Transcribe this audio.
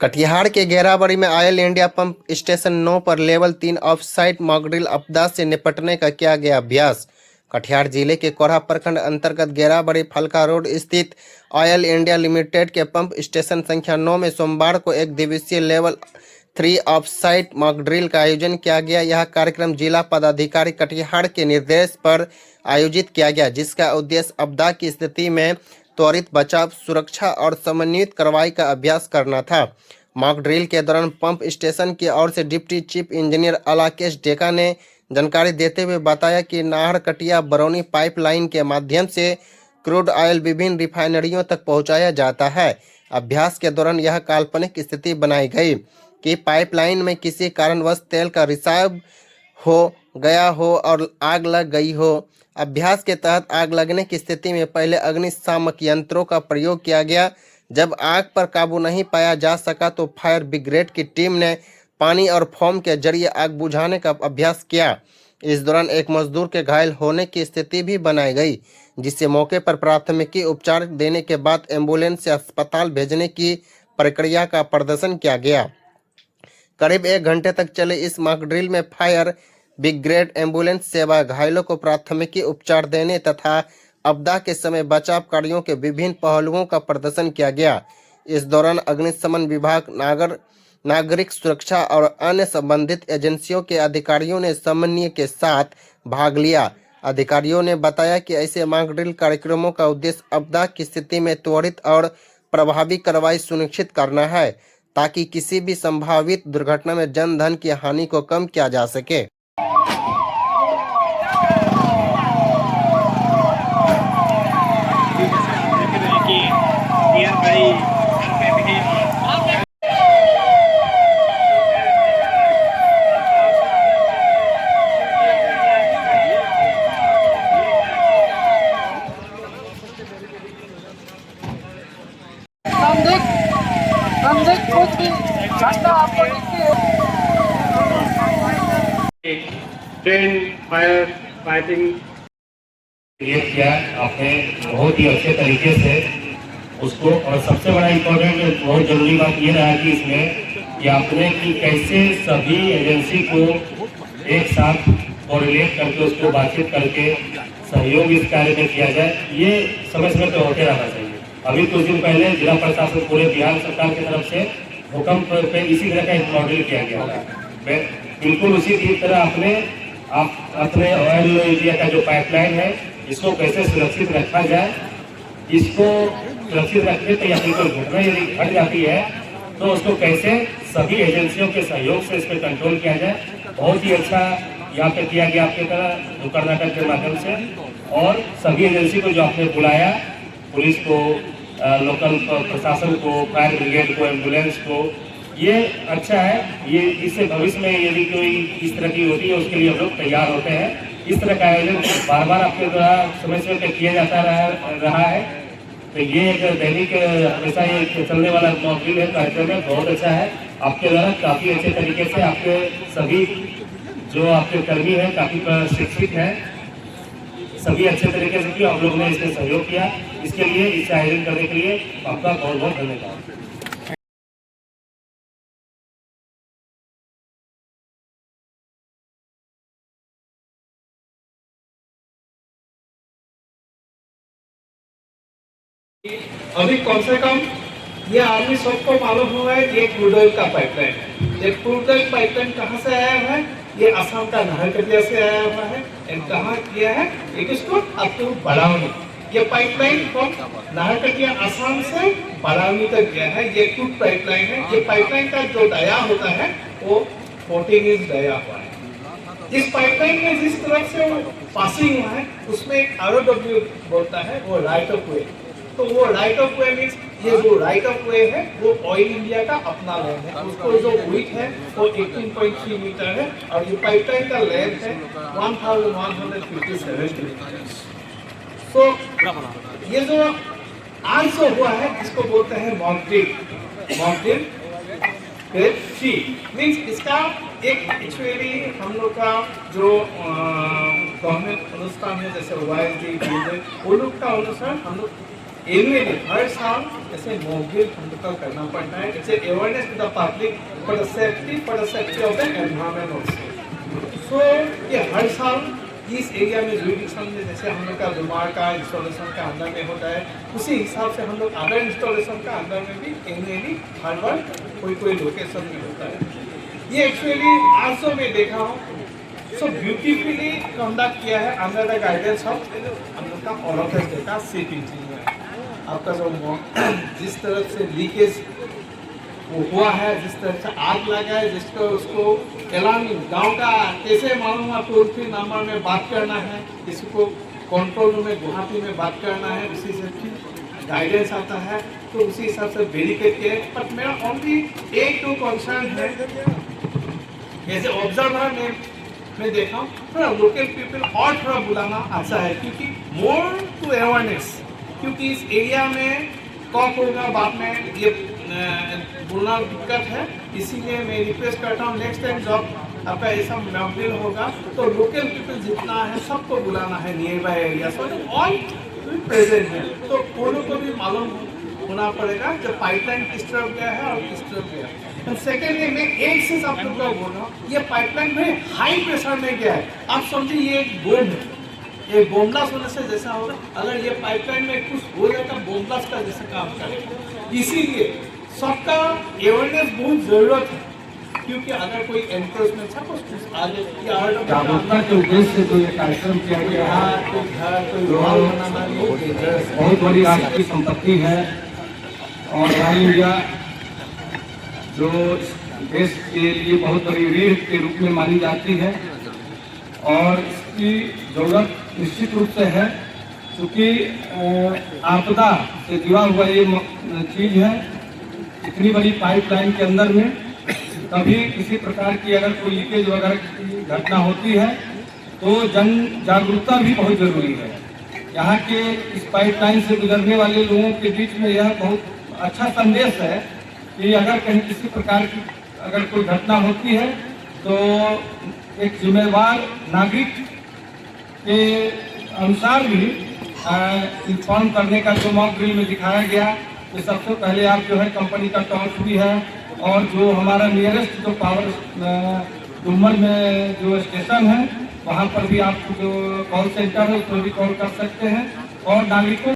कटिहार के घेराबड़ी में oil India pump station 9 पर लेवल 3 ऑफ साइट मॉकड्रिल आपदा से निपटने का किया गया अभ्यास। कटिहार जिले के कोरहा प्रखंड अंतर्गत घेराबड़ी फलका रोड स्थित ऑयल इंडिया लिमिटेड के पंप स्टेशन संख्या 9 में सोमवार को एक दिवसीय लेवल 3 ऑफ साइट मॉकड्रिल का आयोजन किया गया। यह कार्यक्रम जिला पदाधिकारी कटिहार के निर्देश पर आयोजित किया गया, जिसका उद्देश्य आपदा की स्थिति में त्वरित बचाव, सुरक्षा और समन्वित कार्रवाई का अभ्यास करना था। मॉक ड्रिल के दौरान पंप स्टेशन की ओर से डिप्टी चीफ इंजीनियर अलाकेश डेका ने जानकारी देते हुए बताया कि नाहर कटिया बरौनी पाइपलाइन के माध्यम से क्रूड ऑयल विभिन्न रिफाइनरियों तक पहुंचाया जाता है। अभ्यास के दौरान यह काल्पनिक स्थिति बनाई गई कि पाइपलाइन में किसी कारणवश तेल का रिसाव हो गया हो और आग लग गई हो। अभ्यास के तहत आग लगने की स्थिति में पहले अग्निशामक यंत्रों का प्रयोग किया गया। जब आग पर काबू नहीं पाया जा सका तो फायर ब्रिगेड की टीम ने पानी और फोम के जरिए आग बुझाने का अभ्यास किया। इस दौरान एक मजदूर के घायल होने की स्थिति भी बनाई गई, जिससे मौके पर प्राथमिकी उपचार देने के बाद एम्बुलेंस से अस्पताल भेजने की प्रक्रिया का प्रदर्शन किया गया। करीब 1 घंटे तक चले इस मॉक ड्रिल में फायर ब्रिगेड, एम्बुलेंस सेवा, घायलों को प्राथमिकी उपचार देने तथा आपदा के समय बचाव कार्यों के विभिन्न पहलुओं का प्रदर्शन किया गया। इस दौरान अग्निशमन विभाग, नागरिक सुरक्षा और अन्य संबंधित एजेंसियों के अधिकारियों ने समन्वय के साथ भाग लिया। अधिकारियों ने बताया कि ऐसे मॉक ड्रिल कार्यक्रमों का उद्देश्य आपदा की स्थिति में त्वरित और प्रभावी कार्रवाई सुनिश्चित करना है, ताकि किसी भी संभावित दुर्घटना में जन धन की हानि को कम किया जा सके। कुछ भी आपको फायर फाइटिंग क्रिएट किया आपने बहुत ही अच्छे तरीके से उसको। और सबसे बड़ा इम्पोर्टेंट बहुत जरूरी बात ये रहा कि इसमें कि आपने कि कैसे सभी एजेंसी को एक साथ कोऑर्डिनेट करके उसको बातचीत करके सहयोग इस कार्य में किया जाए, ये समय समय पर होते रहना चाहिए। अभी कुछ दिन पहले जिला प्रशासन पूरे बिहार सरकार की तरफ से भूकंप पे इसी तरह का एक मॉडल किया गया था। बिल्कुल उसी की तरह अपने ऑयल इंडिया का जो पाइपलाइन है, इसको कैसे सुरक्षित रखा जाए, इसको सुरक्षित रखने पर या फिर कोई घटना यदि घट जाती है तो उसको कैसे सभी एजेंसियों के सहयोग से इस पर कंट्रोल किया जाए, बहुत ही अच्छा यहाँ पे किया गया आपके तरह कर्नाटक के माध्यम से। और सभी एजेंसी को जो आपने बुलाया, पुलिस को, लोकल प्रशासन को, फायर ब्रिगेड को, एम्बुलेंस को, ये अच्छा है। ये इससे भविष्य में यदि कोई इस तरह की होती है उसके लिए हम लोग तैयार होते हैं। इस तरह का आयोजन बार बार आपके द्वारा समय समय पर किया जाता रहा है, तो ये एक दैनिक हमेशा ये चलने वाला मॉकड्रिल है, कार्यक्रम है, बहुत अच्छा है। आपके द्वारा काफ़ी अच्छे तरीके से आपके सभी जो आपके कर्मी हैं काफ़ी शिक्षित हैं, सभी अच्छे तरीके से किया, आप लोगों ने इसमें सहयोग किया। इसके लिए, इस आयोजन करने के लिए आपका बहुत बहुत धन्यवाद। अभी कम से कम ये आदमी सबको मालूम हुआ है ये क्रूड ऑयल का पाइपलाइन है। ये क्रूड ऑयल पाइपलाइन कहाँ से आया हुआ है? ये असम का नाहरकटिया से आया हुआ है। कहाँ किया है? एक इसको अप टू बराउनी। ये पाइपलाइन फ्रॉम नाहरकटिया असम से बराउनी तक गया है। ये क्रूड पाइपलाइन है। ये पाइपलाइन का जो डाया होता है वो 14 इंच डाया हुआ है। इस पाइपलाइन में जिस तरह से वो पासिंग हुआ है उसमें एक ROW बोलता है, वो राइट ऑफ वे। तो वो राइट ऑफ वे मीन्स ये जो राइट ऑफ वे है वो ऑयल इंडिया का अपना लैंड है। उसको जो विड्थ है वो 18.3 मीटर है और ये पाइपलाइन का लेंथ है 1157 मीटर। तो ये जो आज जो हुआ है इसको बोलते हैं मॉक ड्रिल ग्रेड 3 मीन्स इसका एक एक्चुअली हम लोग का जो गवर्नमेंट अनुष्ठान है, जैसे YSD वो लोग का अनुसार हम लोग एनुअली हर साल ऐसे मॉकड्रिल हम लोग को करना पड़ता है। It's awareness to the public for the safety of the environment also. So ये हर साल इस एरिया में जुरिडिक्शन में जैसे हम लोग का दुमार का इंस्टॉलेशन का अंदर में होता है, उसी हिसाब से हम लोग अदर इंस्टॉलेशन का अंदर में भी एनुअली हर बार कोई लोकेशन में होता है। ये एक्चुअली आज जो मैं देखा हूँ सो ब्यूटीफुली कंडक्ट किया है अंडर द गाइडेंस ऑफ हम लोग का ऑलोकेस डेटा चीफ इंजीनियर। आपका जो जिस तरफ से लीकेज हुआ है, जिस तरह से आग लगा है, जिसको उसको अलार्मिंग गांव का कैसे मालूम हुआ, टोल फ्री नंबर में बात करना है, किसी को कंट्रोल रूम में गुवाहाटी में बात करना है, उसी से फिर गाइडेंस आता है, तो उसी हिसाब से वेरीफाई किया। बट मेरा ओनली एक टू कंसर्न है, एज ए ऑब्जर्वर मैं देखा हूँ थोड़ा लोकल पीपल और थोड़ा बुलाना अच्छा है, क्योंकि मोर टू अवेयरनेस, क्योंकि इस एरिया में कॉक होगा बाद में ये बोलना दिक्कत है। इसीलिए मैं रिक्वेस्ट करता हूँ नेक्स्ट टाइम जब आपका ऐसा मॉकड्रिल होगा तो लोकल पीपल जितना है सबको बुलाना है, near by area all present है, तो उन लोग को भी मालूम होना पड़ेगा जब पाइपलाइन किस तरफ गया है और किस तरफ गया है। सेकेंडली मैं एक चीज आप लोग को बोल रहा हूँ, ये पाइपलाइन में हाई प्रेशर में गया है। आप समझिए ये एक बोम है, ये बोमब्लास्ट होने से जैसा होगा, अगर ये पाइपलाइन में कुछ हो जाएगा बोमब्लास्ट का जैसा काम करेगा। इसीलिए सबका अवेयरनेस बहुत जरूरत है, क्योंकि अगर कोई एनक्रोचमेंट सपोज आगे जागरूकता के उद्देश्य से जो ये कार्यक्रम किया गया है, कोई घर कोई वॉल बनाना बहुत बड़ी राष्ट्र की संपत्ति है और ऑल इंडिया जो देश के लिए बहुत बड़ी रीढ़ के रूप में मानी जाती है और इसकी जरूरत निश्चित रूप से है, क्योंकि आपदा से जुड़ा हुआ ये चीज है। इतनी बड़ी पाइपलाइन के अंदर में कभी किसी प्रकार की अगर कोई लीकेज वगैरह की घटना होती है तो जन जागरूकता भी बहुत जरूरी है। यहाँ के इस पाइपलाइन से गुजरने वाले लोगों के बीच में यह बहुत अच्छा संदेश है कि अगर कहीं किसी प्रकार की अगर कोई घटना होती है तो एक जिम्मेवार नागरिक के अनुसार भी इन्फॉर्म करने का जो मॉकड्रिल में दिखाया गया, तो सबसे पहले आप जो है कंपनी का टॉर्च भी है और जो हमारा नियरेस्ट जो पावर डूमर में जो स्टेशन है वहाँ पर भी आप जो कॉल सेंटर है उसमें भी कॉल कर सकते हैं और नागरिकों